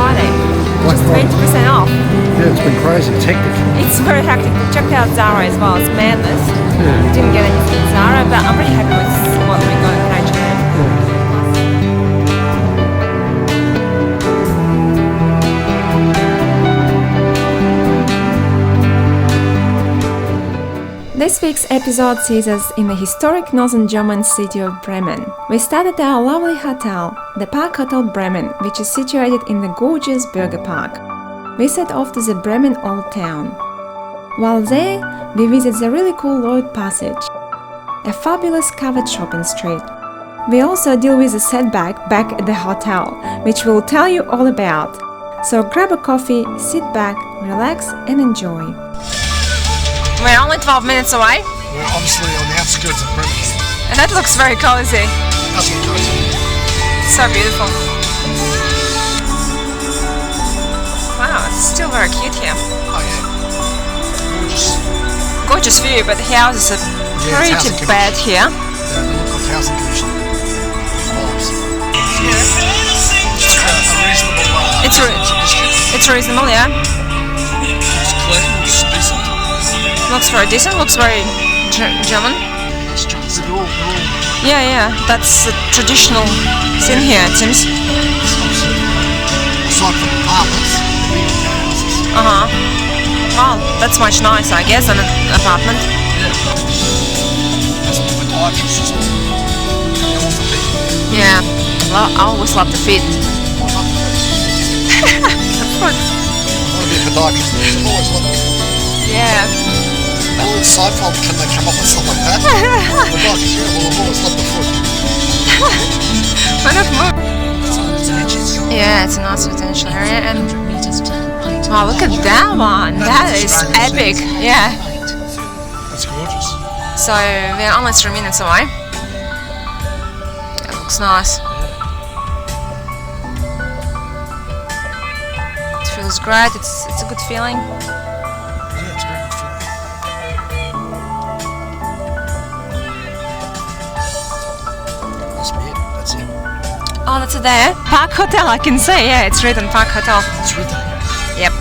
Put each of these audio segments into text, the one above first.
Friday. Black Just Friday. 20% off. Yeah, it's been crazy. It's hectic. It's very hectic. Checked out Zara as well. It's madness. Yeah. Didn't get anything at Zara, but I'm really happy with what we got in H&M. This week's episode sees us in the historic northern German city of Bremen. We stayed at our lovely hotel, the Parkhotel Bremen, which is situated in the gorgeous Burger Park. We set off to the Bremen Old Town. While there, we visit the really cool Lloyd Passage, a fabulous covered shopping street. We also deal with the setback back at the hotel, which we'll tell you all about. So grab a coffee, sit back, relax and enjoy. We're only 12 minutes away. We're obviously on the outskirts of Bremen. And that looks very cozy. That's what goes. So beautiful. Wow, it's still very cute here. Oh yeah. Gorgeous. Gorgeous view, but the houses are pretty bad here. Yeah, they look like housing commission. Vibes. It's a reasonable It's reasonable, yeah. It's clean, it's decent. Looks very decent, looks very German. They're all Yeah, that's a traditional thing here, it seems. aside from apartments, the big houses. Well, that's much nicer, I guess, than an apartment. Yeah. That's a podiatrist as well. Yeah, well, I always love the feet. I love the food. The food. I want to be a podiatrist. I've always loved the food. Yeah. Seinfeld, can they come up with something like that? Podiatrist, yeah, well, I've always loved the food. Why not move? Yeah, it's a nice residential area, and wow, look at that one. That is epic. Yeah. That's gorgeous. So we're only 3 minutes away. It looks nice. It feels great. It's a good feeling. Yeah, it's a very good feeling. Must be it. That's it. Oh, that's it there. Parkhotel, I can see. Yeah, it's written Parkhotel. It's written. Yep.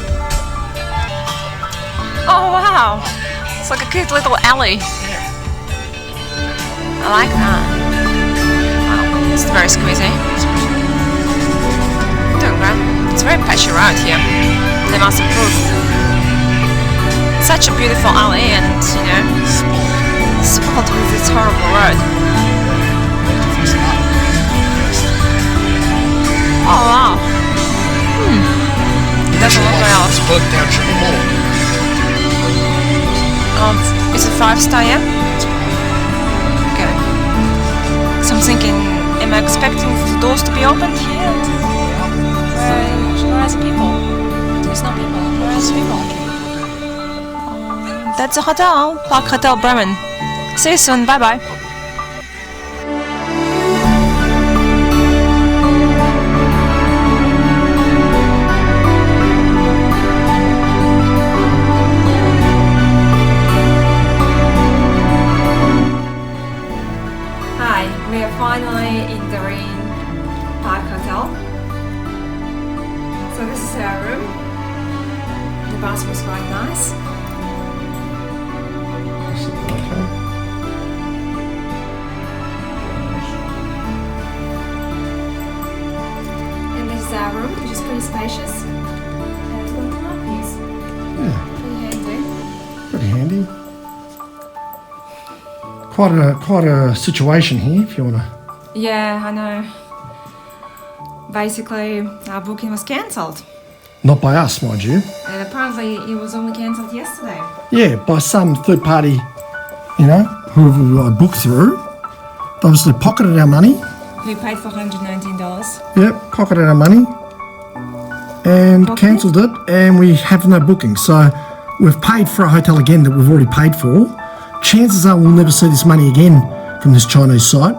Oh wow! It's like a cute little alley. Yeah. I like that. Wow, it's very squeezy. Doing great. It's a very patchy road here. They must improve. Such a beautiful alley, and spoiled with this horrible road. Oh wow. It doesn't look very else. It's burnt down Triple Mall. Is it 5-star yet? Okay. So I'm thinking, am I expecting the doors to be opened here? Where are the people? There's no people. Where are the people? That's the hotel, Parkhotel Bremen. See you soon. Bye bye. We are finally in the Parkhotel. So this is our room. The bathroom is quite nice. And this is our room, which is pretty spacious. And it's got two views. Yeah. Pretty handy. Pretty handy. Quite a situation here, if you want to. Yeah, I know. Basically, our booking was cancelled. Not by us, mind you. And apparently it was only cancelled yesterday. Yeah, by some third party, whoever I booked through. They obviously pocketed our money. We paid for $119. Yep, pocketed our money and cancelled it, and we have no booking. So we've paid for a hotel again that we've already paid for. Chances are we'll never see this money again from this Chinese site.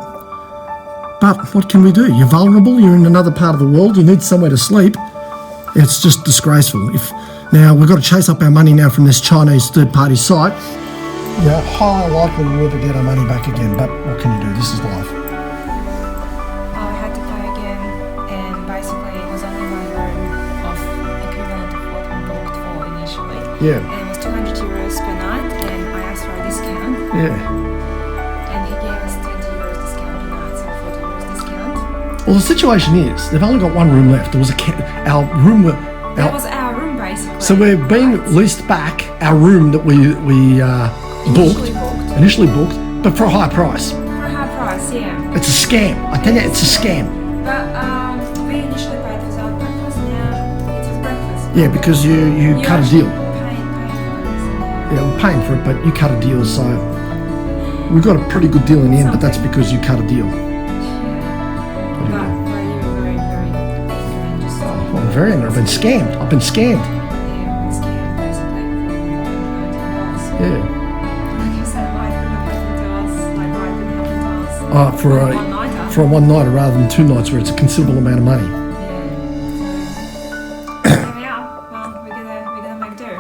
But what can we do? You're vulnerable, you're in another part of the world, you need somewhere to sleep. It's just disgraceful. Now, we've got to chase up our money now from this Chinese third-party site. Yeah, highly likely we'll never get our money back again, but what can you do? This is life. I had to pay again, and basically it was only one room Yeah. And it was 200 euros per night, and I asked for a discount. Yeah. And he gave us 20 euros discount per night, so 40 euros discount. Well, the situation is, they've only got one room left. There was our room... That was our room, basically. So we're being leased back our room that we initially booked, but for a high price. For a high price, yeah. It's a scam. I tell you, it's a scam. But we initially paid without breakfast, now it's with breakfast. Yeah, because you cut a deal. Paying for this. Yeah, we're paying for it, but you cut a deal, so we got a pretty good deal in the end, but that's because you cut a deal. But you were very, very ignorant, just... Well, I'm very angry. I've been scammed. Yeah, we scammed, basically, for $19. Yeah. Like you said, why didn't it happen to us? Like, why didn't it happen to us? For a one-nighter rather than 2 nights where it's a considerable amount of money. Yeah. So, here we are. Well, we're gonna make do.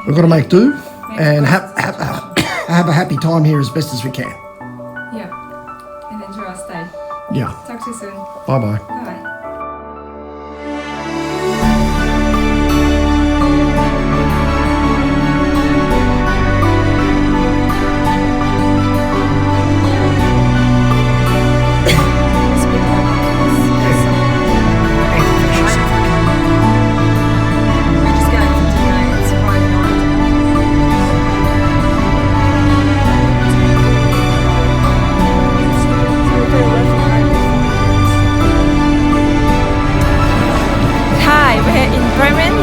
We've got to make do and have a happy time here as best as we can. Yeah. And enjoy our stay. Yeah. Talk to you soon. Bye-bye. Bye. Bremen,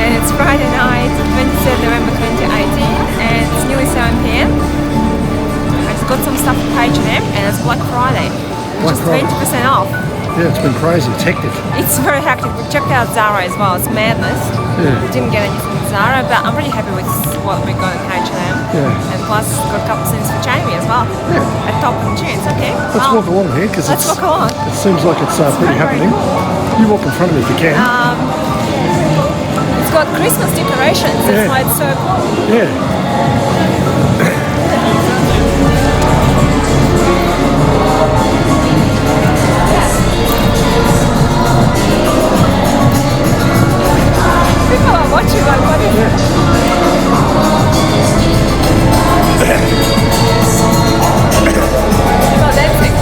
and it's Friday night, 23rd November 2018, and it's nearly 7 p.m. I just got some stuff from H&M, and it's Black Friday, which is 20% off. Yeah, it's been crazy. It's hectic. It's very hectic. We checked out Zara as well. It's madness. Yeah. We didn't get anything from Zara, but I'm really happy with what we got in H&M. Yeah. And plus, got a couple things for Jamie as well. Yeah. A top and jeans. Okay. Let's walk along here because Let's walk along. It seems like it's pretty happening. You walk in front of me if you can. It's got Christmas decorations. That's why it's so cool. Yeah. People are watching like, what is it? People are dancing.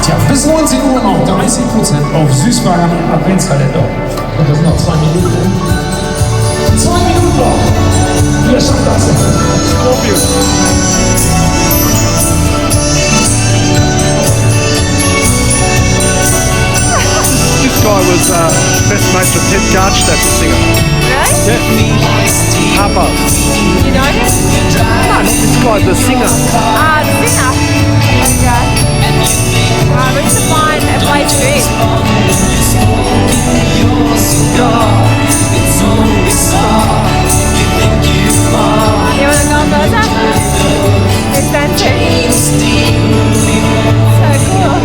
Tja, bis 19 Uhr noch 30% auf Süßwaren Adventskalender. Und das sind noch 2 Minuten. 2 Minuten noch. Wer schafft das? This guy was best mates with Ted Garchstadt, the singer. Really? Yeah. Papa. You know him? No, not this guy, the singer. The singer. Okay. We need to find a place to eat. You wanna go further? It's dancing. So cool.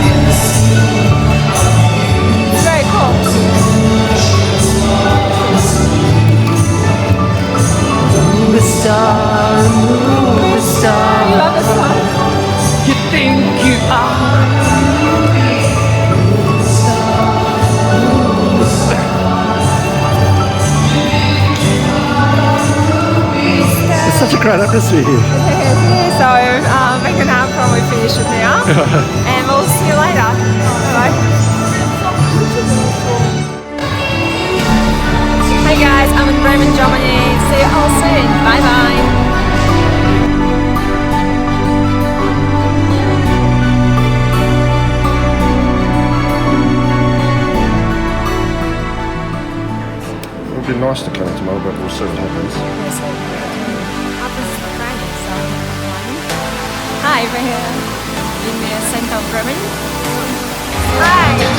It's very cool. Move a star, move a star. You love the song? You think you are. It's such a great atmosphere here. So we can probably finish it now. And we'll see you later. Bye. Hey guys, I'm in Bremen, Germany. See you all soon. Bye bye. It would be nice to come tomorrow, but we'll see what happens. Hi, we're here in the center of Bremen. Hi.